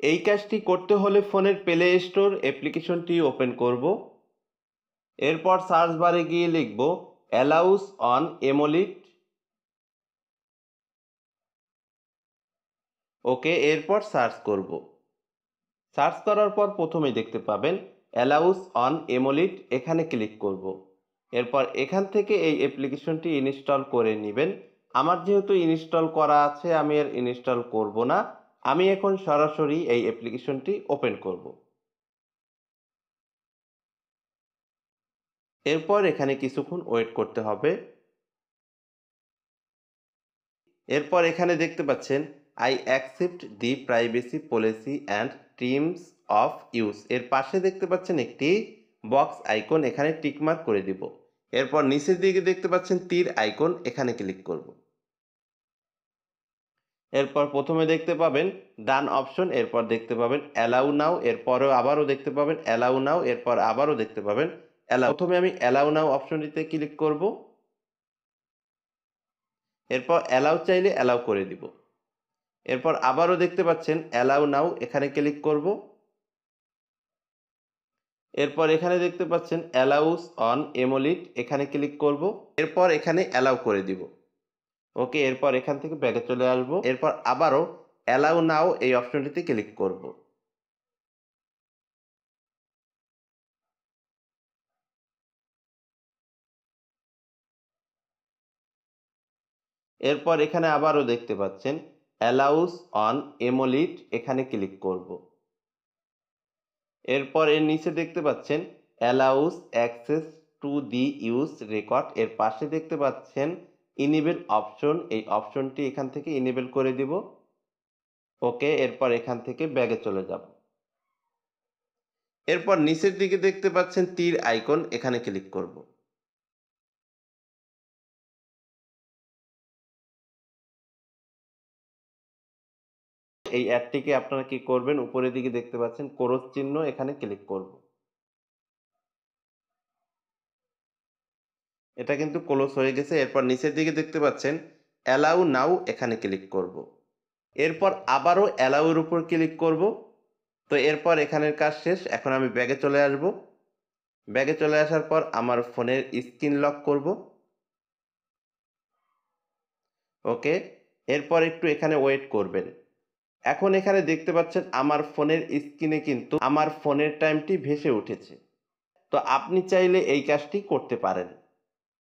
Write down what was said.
এই কাজটি করতে হলে ফোনের প্লে স্টোর অ্যাপ্লিকেশনটি ওপেন করব। এরপর সার্চ বারে গিয়ে লিখব অ্যালাউস অন এমোলিড। ওকে, এরপর সার্চ করব। সার্চ করার পর প্রথমেই দেখতে পাবেন অ্যালাউস অন এমোলিড, এখানে ক্লিক করব। এরপর এখান থেকে এই অ্যাপ্লিকেশনটি ইনস্টল করে নেবেন। আমার যেহেতু ইনস্টল করা আছে আমি আর ইনস্টল করব না, আমি এখন সরাসরি এই অ্যাপ্লিকেশনটি ওপেন করব। এরপর এখানে কিছুক্ষণ ওয়েট করতে হবে। এরপর এখানে দেখতে পাচ্ছেন I accept the privacy policy and terms of use, এর পাশে দেখতে পাচ্ছেন একটি বক্স আইকন, এখানে টিকমার্ক করে দিব। এরপর নিচের দিকে দেখতে পাচ্ছেন তীর আইকন, এখানে ক্লিক করব। এরপর প্রথমে দেখতে পাবেন ডান অপশন, এরপর দেখতে পাবেন অ্যালাউ নাও, এরপরেও আবারও দেখতে পাবেন অ্যালাউ নাও, এরপর আবারও দেখতে পাবেন অ্যালাউ। প্রথমে আমি অ্যালাউ নাও অপশনটিতে ক্লিক করব। এরপর অ্যালাউ চাইলে অ্যালাউ করে দিব। এরপর আবারও দেখতে পাচ্ছেন অ্যালাউ নাও, এখানে ক্লিক করব। এরপর এখানে দেখতে পাচ্ছেন অ্যালাউস অন এমোলিড, এখানে ক্লিক করব। এরপর এখানে অ্যালাউ করে দিব। ওকে, এরপর এখান থেকে ব্যাকে চলে আসব। এরপর আবারও অ্যালাউ নাও এই অপশনটিতে ক্লিক করব। এরপর এখানে আবারও দেখতে পাচ্ছেন অ্যালাউস অন এমোলিড, এখানে ক্লিক করব। এরপর এর নিচে দেখতে পাচ্ছেন allows access to the use record, এর পাশে দেখতে পাচ্ছেন ইনেবল অপশন, এই অপশনটি এখান থেকে ইনেবল করে দিব। ওকে, এরপর এখান থেকে ব্যাগে চলে যাব। এরপর নিচের দিকে দেখতে পাচ্ছেন তীর আইকন, এখানে ক্লিক করব। এই অ্যাডটিকে আপনারা কি করবেন, উপরের দিকে দেখতে পাচ্ছেন ক্রস চিহ্ন, এখানে ক্লিক করব। এটা কিন্তু ক্লোজ হয়ে গেছে। এরপর নিচের দিকে দেখতে পাচ্ছেন অ্যালাউ নাও, এখানে ক্লিক করব। এরপর আবারও অ্যালাউ এর উপর ক্লিক করব। তো এরপর এখানের কাজ শেষ। এখন আমি ব্যাগে চলে আসব। ব্যাগে চলে আসার পর আমার ফোনের স্ক্রিন লক করব। ওকে, এরপর একটু এখানে ওয়েট করবেন। এখন এখানে দেখতে পাচ্ছেন আমার ফোনের স্ক্রিনে কিন্তু আমার ফোনের টাইমটি ভেসে উঠেছে। তো আপনি চাইলে এই কাজটি করতে পারেন।